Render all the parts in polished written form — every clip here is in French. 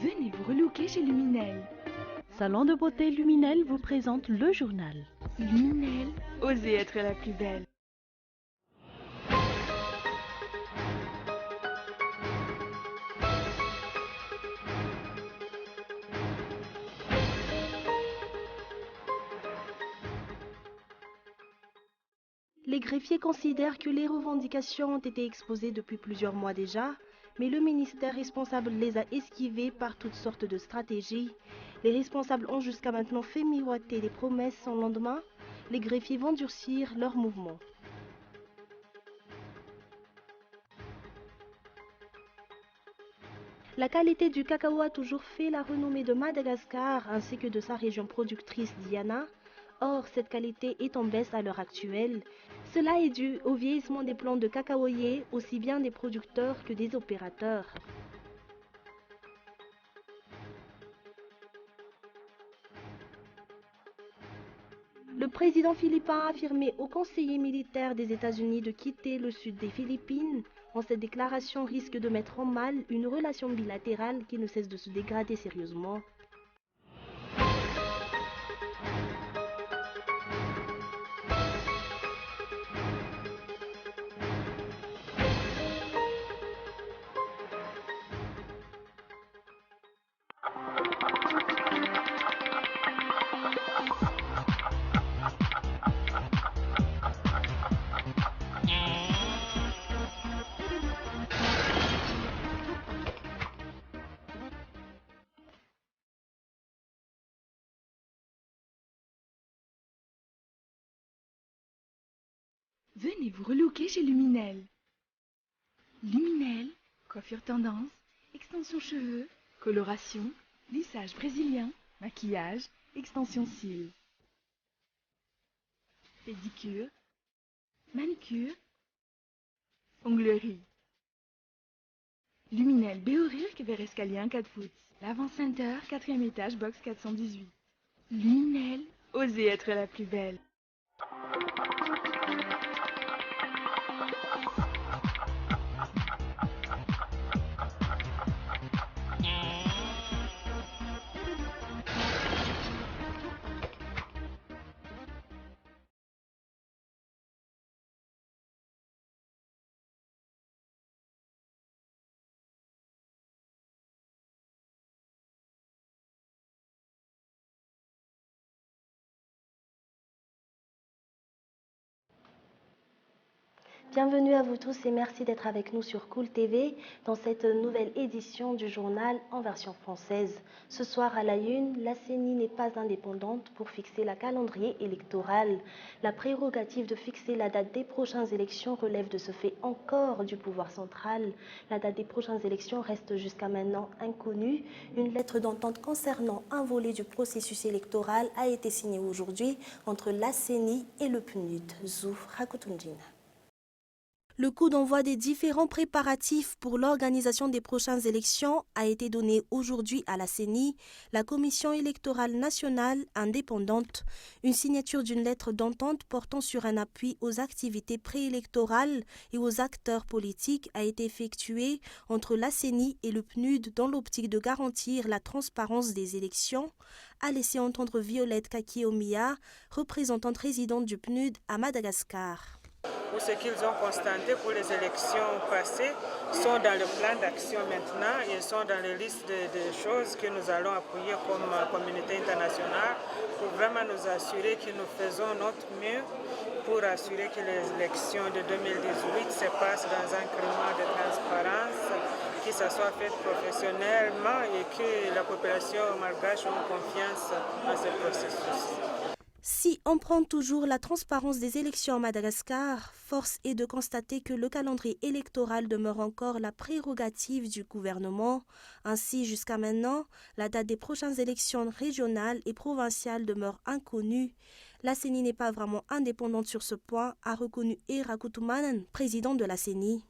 Venez vous relooker chez Luminel. Salon de beauté Luminel vous présente le journal. Luminel, osez être la plus belle. Les greffiers considèrent que les revendications ont été exposées depuis plusieurs mois déjà, mais le ministère responsable les a esquivées par toutes sortes de stratégies. Les responsables ont jusqu'à maintenant fait miroiter les promesses sans lendemain. Les greffiers vont durcir leur mouvement. La qualité du cacao a toujours fait la renommée de Madagascar ainsi que de sa région productrice Diana. Or, cette qualité est en baisse à l'heure actuelle. Cela est dû au vieillissement des plants de cacaoyers, aussi bien des producteurs que des opérateurs. Le président philippin a affirmé aux conseillers militaires des États-Unis de quitter le sud des Philippines. Cette déclaration risque de mettre en mal une relation bilatérale qui ne cesse de se dégrader sérieusement. Venez vous relooker chez Luminel. Luminel, coiffure tendance, extension cheveux, coloration, lissage brésilien, maquillage, extension cils, pédicure, manicure, onglerie. Luminel Béorir, vers escalier 1 4 foot. L'Avant Center, 4e étage, box 418. Luminel, osez être la plus belle. Bienvenue à vous tous et merci d'être avec nous sur Cool TV dans cette nouvelle édition du journal en version française. Ce soir à la une, la CENI n'est pas indépendante pour fixer la calendrier électoral. La prérogative de fixer la date des prochaines élections relève de ce fait encore du pouvoir central. La date des prochaines élections reste jusqu'à maintenant inconnue. Une lettre d'entente concernant un volet du processus électoral a été signée aujourd'hui entre la CENI et le PNUD. Zouf Rakutundjin. Le coup d'envoi des différents préparatifs pour l'organisation des prochaines élections a été donné aujourd'hui à la CENI, la Commission électorale nationale indépendante. Une signature d'une lettre d'entente portant sur un appui aux activités préélectorales et aux acteurs politiques a été effectuée entre la CENI et le PNUD dans l'optique de garantir la transparence des élections, a laissé entendre Violette Kakiomia, représentante résidente du PNUD à Madagascar. Ou ce qu'ils ont constaté pour les élections passées sont dans le plan d'action maintenant. Ils sont dans les listes de choses que nous allons appuyer comme communauté internationale pour vraiment nous assurer que nous faisons notre mieux pour assurer que les élections de 2018 se passent dans un climat de transparence, que ça soit fait professionnellement et que la population malgache ait confiance dans ce processus. Si on prend toujours la transparence des élections à Madagascar, force est de constater que le calendrier électoral demeure encore la prérogative du gouvernement. Ainsi, jusqu'à maintenant, la date des prochaines élections régionales et provinciales demeure inconnue. La CENI n'est pas vraiment indépendante sur ce point, a reconnu Eera Kutumanen, président de la CENI.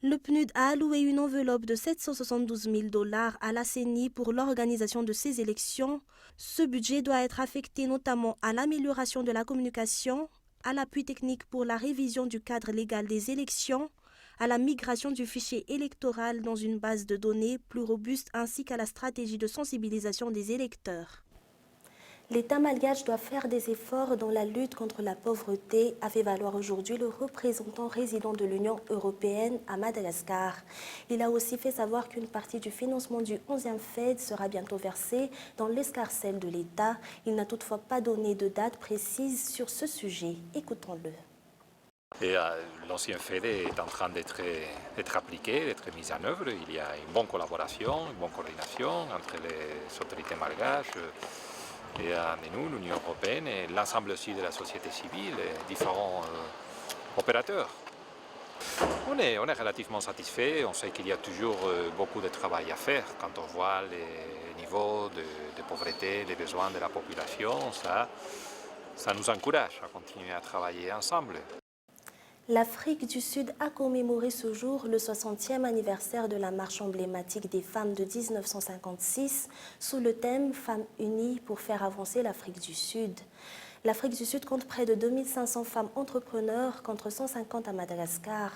Le PNUD a alloué une enveloppe de 772 000 $ à la CENI pour l'organisation de ces élections. Ce budget doit être affecté notamment à l'amélioration de la communication, à l'appui technique pour la révision du cadre légal des élections, à la migration du fichier électoral dans une base de données plus robuste ainsi qu'à la stratégie de sensibilisation des électeurs. L'État malgache doit faire des efforts dans la lutte contre la pauvreté, a fait valoir aujourd'hui le représentant résident de l'Union européenne à Madagascar. Il a aussi fait savoir qu'une partie du financement du 11e FED sera bientôt versée dans l'escarcelle de l'État. Il n'a toutefois pas donné de date précise sur ce sujet. Écoutons-le. L'ancien FED est en train d'être appliqué, d'être mis en œuvre. Il y a une bonne collaboration, une bonne coordination entre les autorités malgaches et nous, l'Union européenne, et l'ensemble aussi de la société civile, et différents opérateurs. On est relativement satisfait. On sait qu'il y a toujours beaucoup de travail à faire quand on voit les niveaux de pauvreté, les besoins de la population. Ça nous encourage à continuer à travailler ensemble. L'Afrique du Sud a commémoré ce jour le 60e anniversaire de la marche emblématique des femmes de 1956 sous le thème « Femmes unies pour faire avancer l'Afrique du Sud ». L'Afrique du Sud compte près de 2500 femmes entrepreneurs contre 150 à Madagascar.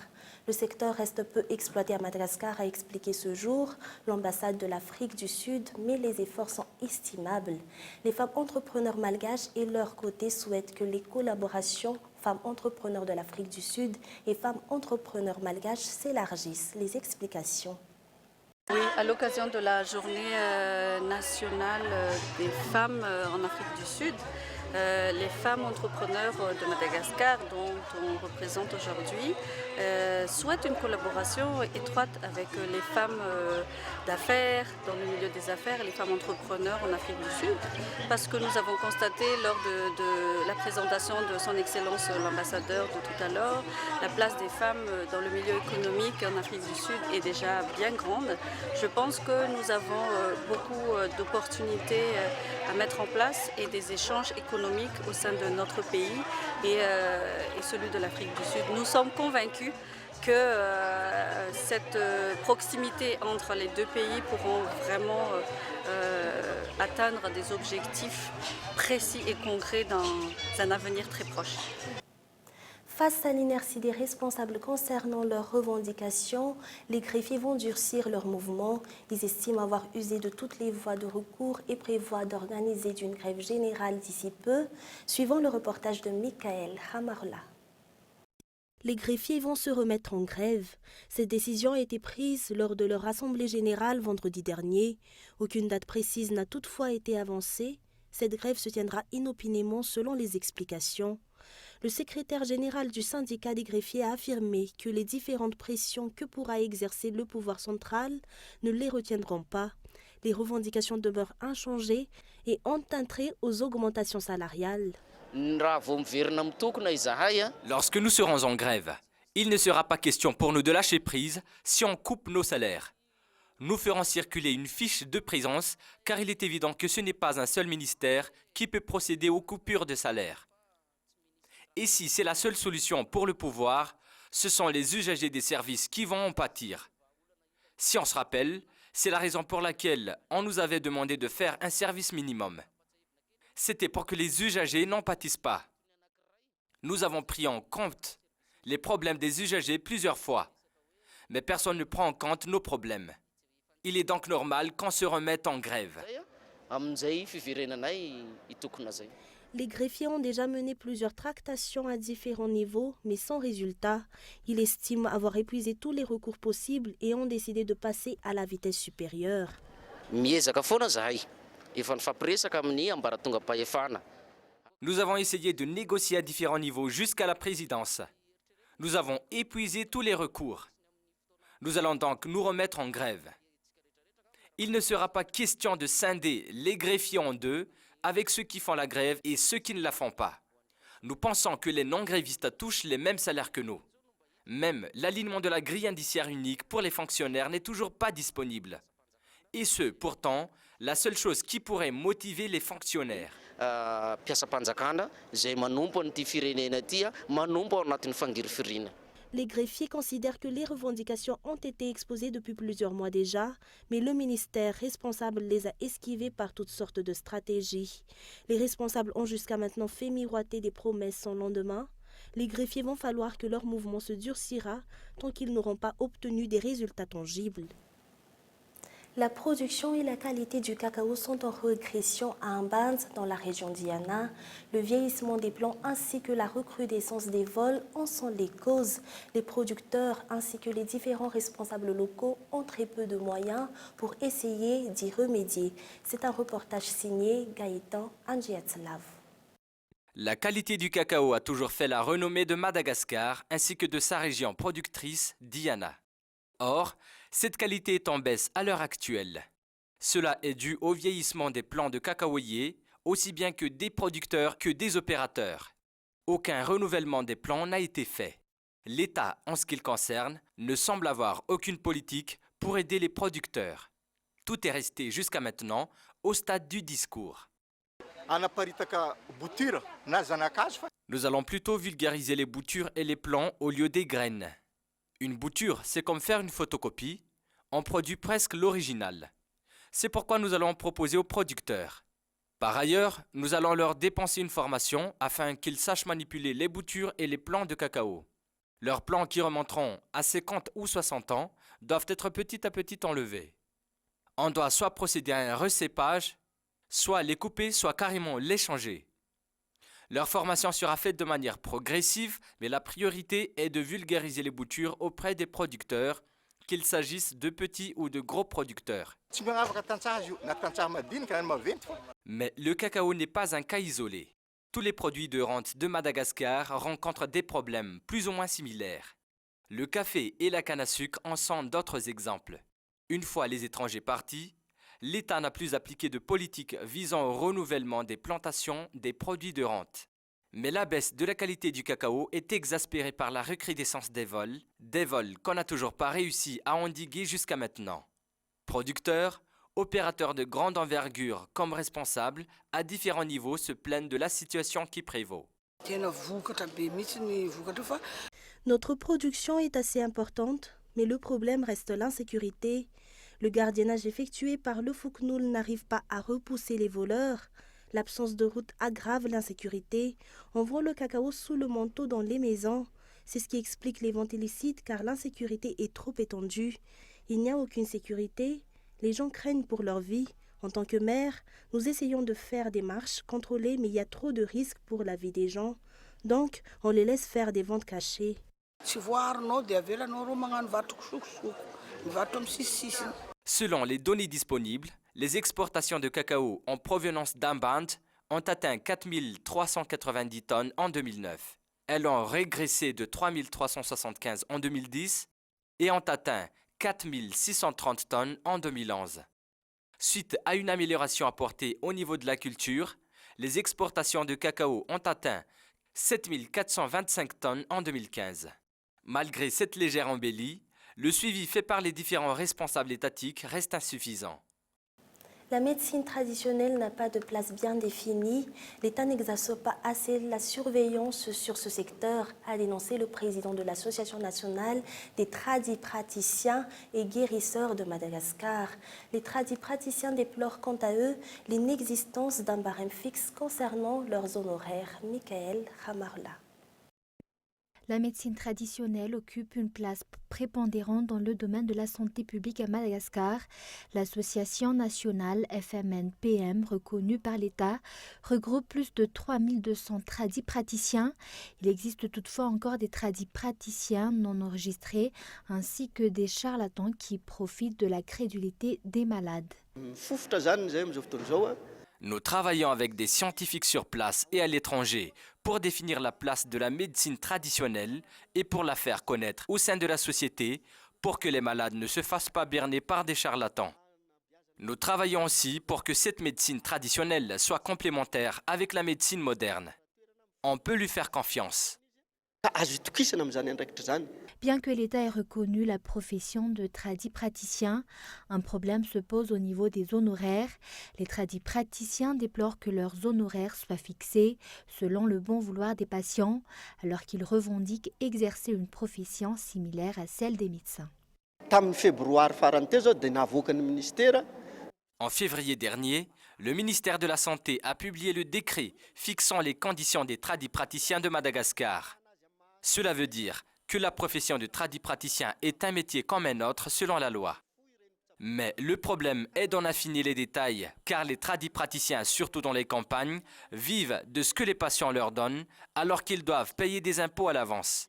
Le secteur reste peu exploité à Madagascar, a expliqué ce jour l'ambassade de l'Afrique du Sud, mais les efforts sont estimables. Les femmes entrepreneurs malgaches et leur côté souhaitent que les collaborations femmes entrepreneurs de l'Afrique du Sud et femmes entrepreneurs malgaches s'élargissent. Les explications. Oui, à l'occasion de la journée nationale des femmes en Afrique du Sud, les femmes entrepreneurs de Madagascar, dont on représente aujourd'hui, souhaitent une collaboration étroite avec les femmes d'affaires, dans le milieu des affaires, et les femmes entrepreneurs en Afrique du Sud, parce que nous avons constaté lors de la présentation de son Excellence l'ambassadeur de tout à l'heure, la place des femmes dans le milieu économique en Afrique du Sud est déjà bien grande. Je pense que nous avons beaucoup d'opportunités à mettre en place et des échanges économiques au sein de notre pays et celui de l'Afrique du Sud. Nous sommes convaincus que cette proximité entre les deux pays pourront vraiment atteindre des objectifs précis et concrets dans un avenir très proche. Face à l'inertie des responsables concernant leurs revendications, les greffiers vont durcir leur mouvement. Ils estiment avoir usé de toutes les voies de recours et prévoient d'organiser une grève générale d'ici peu, suivant le reportage de Michael Hamarla. Les greffiers vont se remettre en grève. Cette décision a été prise lors de leur assemblée générale vendredi dernier. Aucune date précise n'a toutefois été avancée. Cette grève se tiendra inopinément selon les explications. Le secrétaire général du syndicat des greffiers a affirmé que les différentes pressions que pourra exercer le pouvoir central ne les retiendront pas. Les revendications demeurent inchangées et ont un trait aux augmentations salariales. Lorsque nous serons en grève, il ne sera pas question pour nous de lâcher prise si on coupe nos salaires. Nous ferons circuler une fiche de présence car il est évident que ce n'est pas un seul ministère qui peut procéder aux coupures de salaire. Et si c'est la seule solution pour le pouvoir, ce sont les usagers des services qui vont en pâtir. Si on se rappelle, c'est la raison pour laquelle on nous avait demandé de faire un service minimum. C'était pour que les usagers n'en pâtissent pas. Nous avons pris en compte les problèmes des usagers plusieurs fois, mais personne ne prend en compte nos problèmes. Il est donc normal qu'on se remette en grève. Les greffiers ont déjà mené plusieurs tractations à différents niveaux, mais sans résultat. Ils estiment avoir épuisé tous les recours possibles et ont décidé de passer à la vitesse supérieure. Nous avons essayé de négocier à différents niveaux jusqu'à la présidence. Nous avons épuisé tous les recours. Nous allons donc nous remettre en grève. Il ne sera pas question de scinder les greffiers en deux, avec ceux qui font la grève et ceux qui ne la font pas. Nous pensons que les non-grévistes touchent les mêmes salaires que nous. Même l'alignement de la grille indiciaire unique pour les fonctionnaires n'est toujours pas disponible. Et ce, pourtant, la seule chose qui pourrait motiver les fonctionnaires. Les greffiers considèrent que les revendications ont été exposées depuis plusieurs mois déjà, mais le ministère responsable les a esquivées par toutes sortes de stratégies. Les responsables ont jusqu'à maintenant fait miroiter des promesses sans lendemain. les greffiers vont falloir que leur mouvement se durcira tant qu'ils n'auront pas obtenu des résultats tangibles. La production et la qualité du cacao sont en régression à Amband dans la région d'Iana. Le vieillissement des plants ainsi que la recrudescence des vols en sont les causes. Les producteurs ainsi que les différents responsables locaux ont très peu de moyens pour essayer d'y remédier. C'est un reportage signé Gaëtan Angiatslav. La qualité du cacao a toujours fait la renommée de Madagascar ainsi que de sa région productrice, Diana. Or, cette qualité est en baisse à l'heure actuelle. Cela est dû au vieillissement des plants de cacaoyers, aussi bien que des producteurs que des opérateurs. Aucun renouvellement des plants n'a été fait. L'État, en ce qui le concerne, ne semble avoir aucune politique pour aider les producteurs. Tout est resté jusqu'à maintenant au stade du discours. Nous allons plutôt vulgariser les boutures et les plants au lieu des graines. Une bouture, c'est comme faire une photocopie. On produit presque l'original. C'est pourquoi nous allons proposer aux producteurs. Par ailleurs, nous allons leur dépenser une formation afin qu'ils sachent manipuler les boutures et les plants de cacao. Leurs plants qui remonteront à 50 ou 60 ans doivent être petit à petit enlevés. On doit soit procéder à un recépage, soit les couper, soit carrément les changer. Leur formation sera faite de manière progressive, mais la priorité est de vulgariser les boutures auprès des producteurs, qu'il s'agisse de petits ou de gros producteurs. Mais le cacao n'est pas un cas isolé. Tous les produits de rente de Madagascar rencontrent des problèmes plus ou moins similaires. Le café et la canne à sucre en sont d'autres exemples. Une fois les étrangers partis, l'État n'a plus appliqué de politique visant au renouvellement des plantations des produits de rente. Mais la baisse de la qualité du cacao est exaspérée par la recrudescence des vols qu'on n'a toujours pas réussi à endiguer jusqu'à maintenant. Producteurs, opérateurs de grande envergure comme responsables, à différents niveaux se plaignent de la situation qui prévaut. Notre production est assez importante, mais le problème reste l'insécurité. Le gardiennage effectué par le FOCNUL n'arrive pas à repousser les voleurs. L'absence de route aggrave l'insécurité. On vend le cacao sous le manteau dans les maisons. C'est ce qui explique les ventes illicites car l'insécurité est trop étendue. Il n'y a aucune sécurité. Les gens craignent pour leur vie. En tant que maire, nous essayons de faire des marches contrôlées, mais il y a trop de risques pour la vie des gens. Donc, on les laisse faire des ventes cachées. Selon les données disponibles, les exportations de cacao en provenance d'Amband ont atteint 4 390 tonnes en 2009. Elles ont régressé de 3 375 en 2010 et ont atteint 4 630 tonnes en 2011. Suite à une amélioration apportée au niveau de la culture, les exportations de cacao ont atteint 7 425 tonnes en 2015. Malgré cette légère embellie, le suivi fait par les différents responsables étatiques reste insuffisant. La médecine traditionnelle n'a pas de place bien définie. L'État n'exerce pas assez la surveillance sur ce secteur, a dénoncé le président de l'Association nationale des tradipraticiens et guérisseurs de Madagascar. Les tradipraticiens déplorent quant à eux l'inexistence d'un barème fixe concernant leurs honoraires. Michael Ramarla. La médecine traditionnelle occupe une place prépondérante dans le domaine de la santé publique à Madagascar. L'association nationale FMNPM, reconnue par l'État, regroupe plus de 3200 tradipraticiens. Il existe toutefois encore des tradipraticiens non enregistrés ainsi que des charlatans qui profitent de la crédulité des malades. Nous travaillons avec des scientifiques sur place et à l'étranger pour définir la place de la médecine traditionnelle et pour la faire connaître au sein de la société pour que les malades ne se fassent pas berner par des charlatans. Nous travaillons aussi pour que cette médecine traditionnelle soit complémentaire avec la médecine moderne. On peut lui faire confiance. Bien que l'État ait reconnu la profession de tradipraticien, un problème se pose au niveau des honoraires. Les tradipraticiens déplorent que leurs honoraires soient fixés selon le bon vouloir des patients, alors qu'ils revendiquent exercer une profession similaire à celle des médecins. En février dernier, le ministère de la Santé a publié le décret fixant les conditions des tradipraticiens de Madagascar. Cela veut dire que la profession de tradipraticien est un métier comme un autre selon la loi. Mais le problème est d'en affiner les détails, car les tradipraticiens, surtout dans les campagnes, vivent de ce que les patients leur donnent, alors qu'ils doivent payer des impôts à l'avance.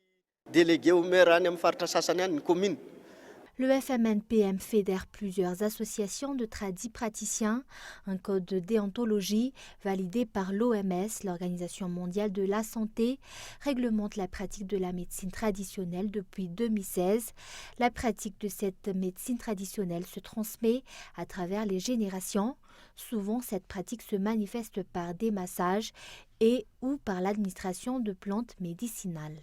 Le FMNPM fédère plusieurs associations de tradipraticiens. Un code de déontologie validé par l'OMS, l'Organisation mondiale de la santé, réglemente la pratique de la médecine traditionnelle depuis 2016. La pratique de cette médecine traditionnelle se transmet à travers les générations. Souvent, cette pratique se manifeste par des massages et ou par l'administration de plantes médicinales.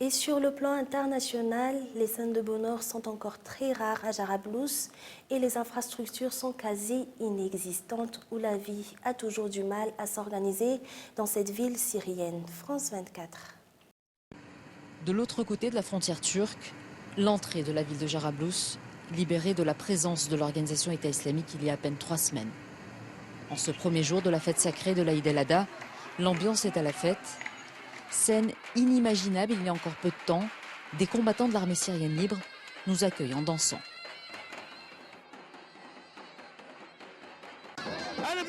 Et sur le plan international, les scènes de bonheur sont encore très rares à Jarablous et les infrastructures sont quasi inexistantes où la vie a toujours du mal à s'organiser dans cette ville syrienne. France 24. De l'autre côté de la frontière turque, l'entrée de la ville de Jarablous, libérée de la présence de l'organisation État islamique il y a à peine 3 semaines. En ce premier jour de la fête sacrée de l'Aïd el-Adha, l'ambiance est à la fête. Scène inimaginable il y a encore peu de temps, des combattants de l'armée syrienne libre nous accueillent en dansant.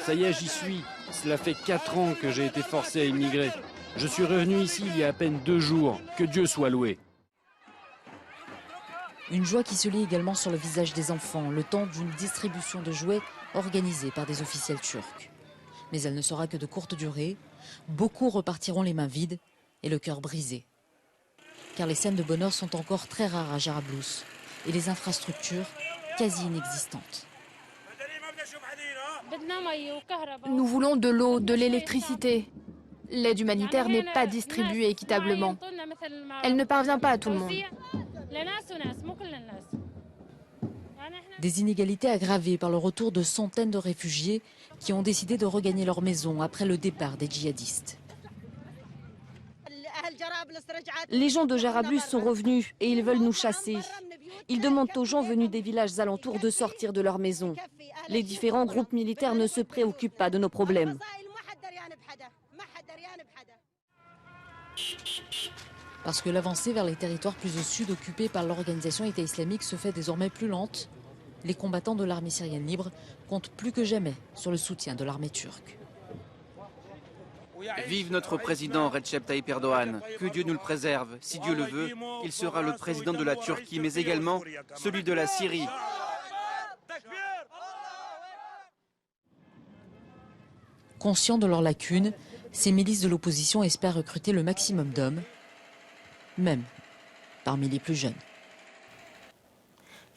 Ça y est, j'y suis. Cela fait 4 ans que j'ai été forcé à immigrer. Je suis revenu ici il y a à peine 2 jours. Que Dieu soit loué. Une joie qui se lit également sur le visage des enfants, le temps d'une distribution de jouets organisée par des officiels turcs. Mais elle ne sera que de courte durée. Beaucoup repartiront les mains vides et le cœur brisé. Car les scènes de bonheur sont encore très rares à Jarablous et les infrastructures quasi inexistantes. Nous voulons de l'eau, de l'électricité. L'aide humanitaire n'est pas distribuée équitablement. Elle ne parvient pas à tout le monde. Des inégalités aggravées par le retour de centaines de réfugiés qui ont décidé de regagner leur maison après le départ des djihadistes. Les gens de Jarablous sont revenus et ils veulent nous chasser. Ils demandent aux gens venus des villages alentours de sortir de leur maison. Les différents groupes militaires ne se préoccupent pas de nos problèmes. Parce que l'avancée vers les territoires plus au sud occupés par l'organisation État islamique se fait désormais plus lente, les combattants de l'armée syrienne libre comptent plus que jamais sur le soutien de l'armée turque. Vive notre président Recep Tayyip Erdogan, que Dieu nous le préserve. Si Dieu le veut, il sera le président de la Turquie, mais également celui de la Syrie. Conscients de leurs lacunes, ces milices de l'opposition espèrent recruter le maximum d'hommes, même parmi les plus jeunes.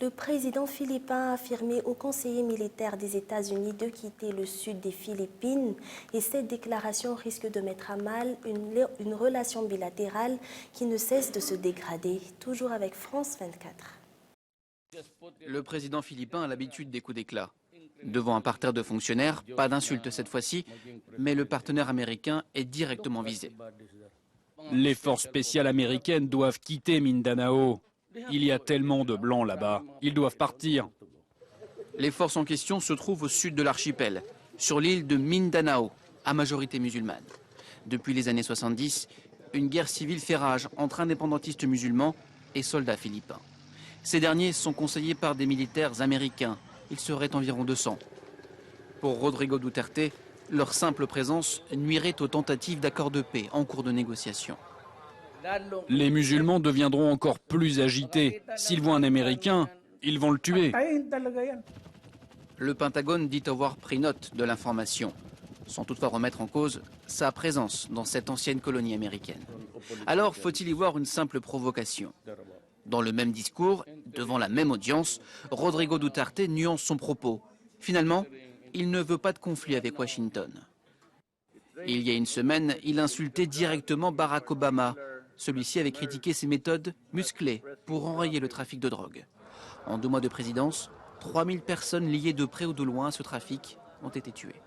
Le président philippin a affirmé aux conseillers militaires des États-Unis de quitter le sud des Philippines et cette déclaration risque de mettre à mal une relation bilatérale qui ne cesse de se dégrader. Toujours avec France 24. Le président philippin a l'habitude des coups d'éclat. Devant un parterre de fonctionnaires, pas d'insultes cette fois-ci, mais le partenaire américain est directement visé. Les forces spéciales américaines doivent quitter Mindanao. Il y a tellement de blancs là-bas. Ils doivent partir. Les forces en question se trouvent au sud de l'archipel, sur l'île de Mindanao, à majorité musulmane. Depuis les années 70, une guerre civile fait rage entre indépendantistes musulmans et soldats philippins. Ces derniers sont conseillés par des militaires américains. Ils seraient environ 200. Pour Rodrigo Duterte, leur simple présence nuirait aux tentatives d'accord de paix en cours de négociation. Les musulmans deviendront encore plus agités. S'ils voient un Américain, ils vont le tuer. Le Pentagone dit avoir pris note de l'information, sans toutefois remettre en cause sa présence dans cette ancienne colonie américaine. Alors faut-il y voir une simple provocation? Dans le même discours, devant la même audience, Rodrigo Duterte nuance son propos. Finalement, il ne veut pas de conflit avec Washington. Il y a une semaine, il insultait directement Barack Obama. Celui-ci avait critiqué ses méthodes musclées pour enrayer le trafic de drogue. En 2 mois de présidence, 3000 personnes liées de près ou de loin à ce trafic ont été tuées.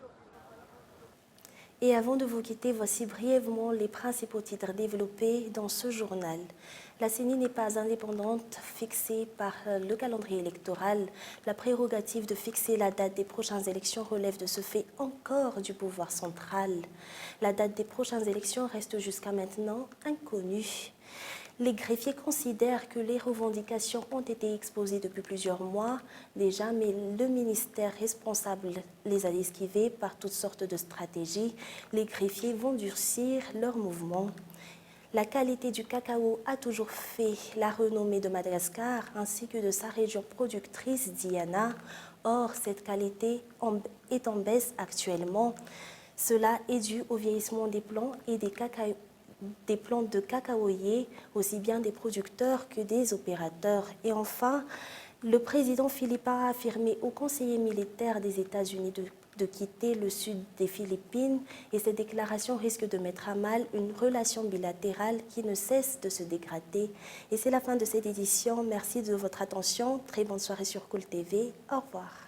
Et avant de vous quitter, voici brièvement les principaux titres développés dans ce journal. La CENI n'est pas indépendante, fixée par le calendrier électoral. La prérogative de fixer la date des prochaines élections relève de ce fait encore du pouvoir central. La date des prochaines élections reste jusqu'à maintenant inconnue. Les greffiers considèrent que les revendications ont été exposées depuis plusieurs mois déjà, mais le ministère responsable les a esquivées par toutes sortes de stratégies. Les greffiers vont durcir leur mouvement. La qualité du cacao a toujours fait la renommée de Madagascar ainsi que de sa région productrice Diana. Or, cette qualité est en baisse actuellement. Cela est dû au vieillissement des plants et des plantes de cacaoyers, aussi bien des producteurs que des opérateurs. Et enfin, le président Philippa a affirmé aux conseillers militaires des États-Unis de quitter le sud des Philippines et cette déclaration risque de mettre à mal une relation bilatérale qui ne cesse de se dégrader. Et c'est la fin de cette édition. Merci de votre attention. Très bonne soirée sur Cool TV. Au revoir.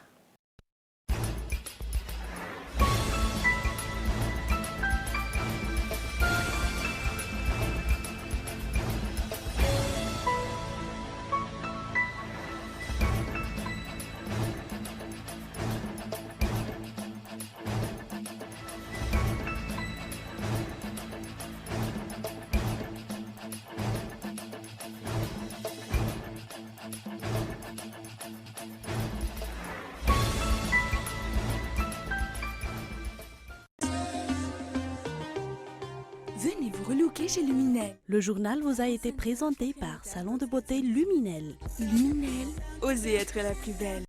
Venez vous relooker chez Luminel. Le journal vous a été présenté par Salon de beauté Luminel. Luminel, osez être la plus belle.